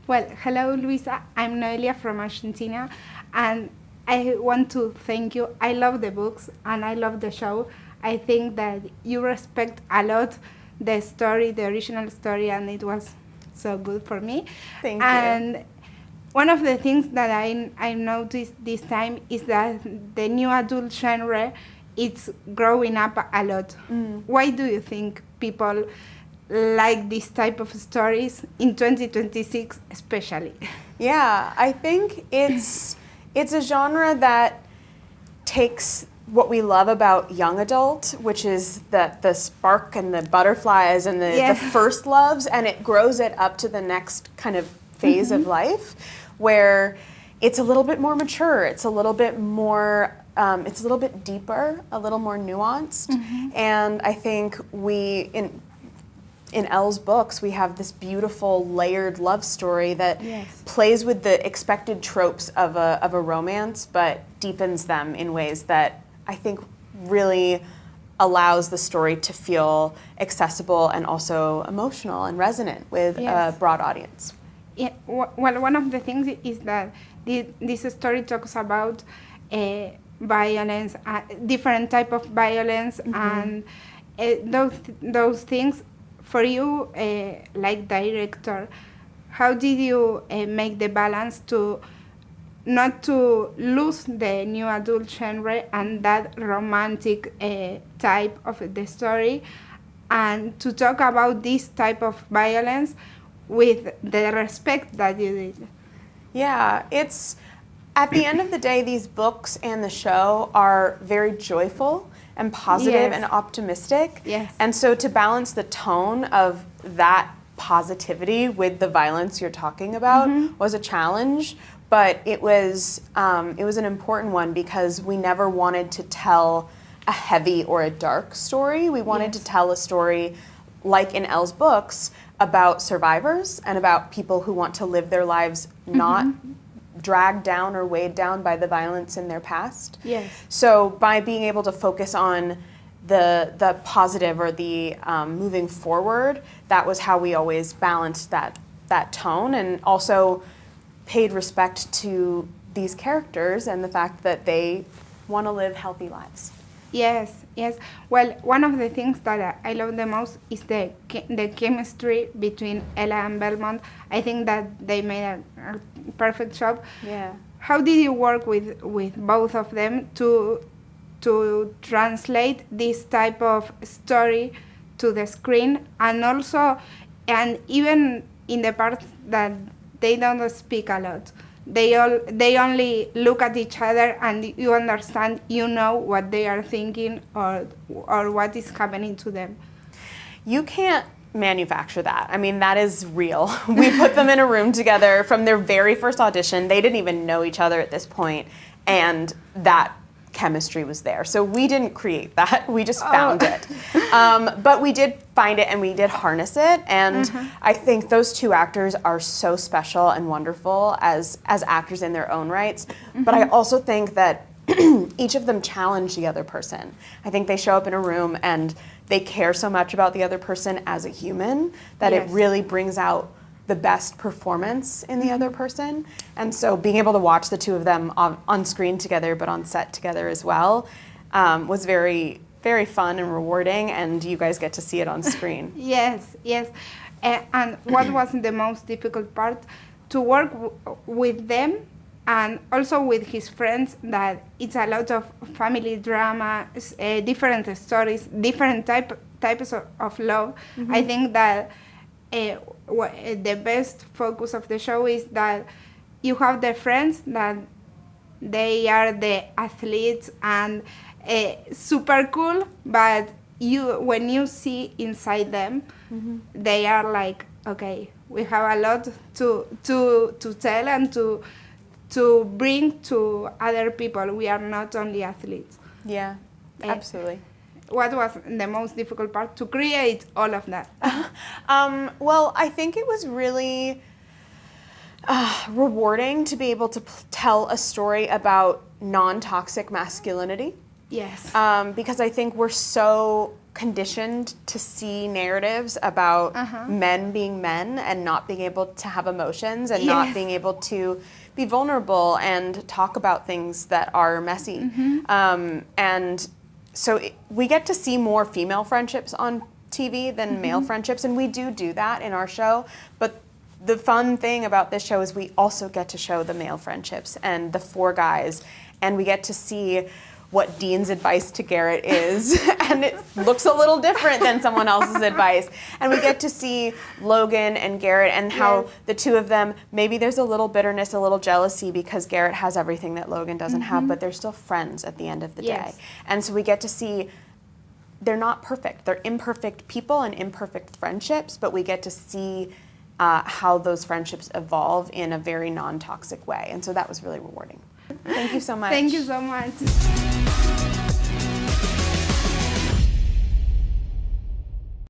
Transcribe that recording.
Well, hello, Luisa. I'm Noelia from Argentina, and I want to thank you. I love the books and I love the show. I think that you respect a lot the story, the original story, and it was so good for me. Thank you. And one of the things that I noticed this time is that the new adult genre it's growing up a lot. Why do you think people like this type of stories in 2026 especially? Yeah, I think it's a genre that takes what we love about young adult, which is the spark and the butterflies and the first loves, and it grows it up to the next kind of phase of life where it's a little bit more mature, it's a little bit more, it's a little bit deeper, a little more nuanced. And I think in Elle's books, we have this beautiful layered love story that plays with the expected tropes of a romance, but deepens them in ways that I think really allows the story to feel accessible and also emotional and resonant with a broad audience. Yeah, well, one of the things is that this story talks about violence, different type of violence, and those things. For you, like director, how did you make the balance to not to lose the new adult genre and that romantic type of the story, and to talk about this type of violence with the respect that you did? Yeah, it's at the end of the day, these books and the show are very joyful and positive and optimistic. And so to balance the tone of that positivity with the violence you're talking about was a challenge, but it was an important one because we never wanted to tell a heavy or a dark story. We wanted to tell a story like in Elle's books about survivors and about people who want to live their lives not dragged down or weighed down by the violence in their past. So by being able to focus on the positive or the moving forward, that was how we always balanced that tone, and also paid respect to these characters and the fact that they want to live healthy lives. Yes. Well, one of the things that I love the most is the chemistry between Ella and Belmont. I think that they made a perfect job. How did you work with both of them to translate this type of story to the screen, and even in the parts that they don't speak a lot? They only look at each other and you understand, you know what they are thinking or what is happening to them. You can't manufacture that. I mean, that is real. We put them in a room together from their very first audition. They didn't even know each other at this point, and that chemistry was there. So we didn't create that, we just found it. But we did find it and we did harness it, and I think those two actors are so special and wonderful as actors in their own rights. But I also think that each of them challenge the other person. I think they show up in a room and they care so much about the other person as a human that it really brings out the best performance in the other person. And so being able to watch the two of them on screen together, but on set together as well, was very, very fun and rewarding, and you guys get to see it on screen. Yes. And what was the most difficult part? To work with them and also with his friends, that it's a lot of family drama, different stories, different types of love. I think that the best focus of the show is that you have the friends that they are the athletes and super cool, but when you see inside them, they are like, okay, we have a lot to tell and to bring to other people. We are not only athletes. Yeah, absolutely. What was the most difficult part to create all of that? Well, I think it was really rewarding to be able to tell a story about non-toxic masculinity. Yes. Because I think we're so conditioned to see narratives about men being men and not being able to have emotions and not being able to be vulnerable and talk about things that are messy. And so we get to see more female friendships on TV than male friendships, and we do that in our show. But the fun thing about this show is we also get to show the male friendships and the 4 guys, and we get to see what Dean's advice to Garrett is, and it looks a little different than someone else's advice. And we get to see Logan and Garrett and how the 2 of them, maybe there's a little bitterness, a little jealousy because Garrett has everything that Logan doesn't have, but they're still friends at the end of the day. And so we get to see they're not perfect. They're imperfect people and imperfect friendships, but we get to see how those friendships evolve in a very non-toxic way. And so that was really rewarding. Thank you so much. Thank you so much.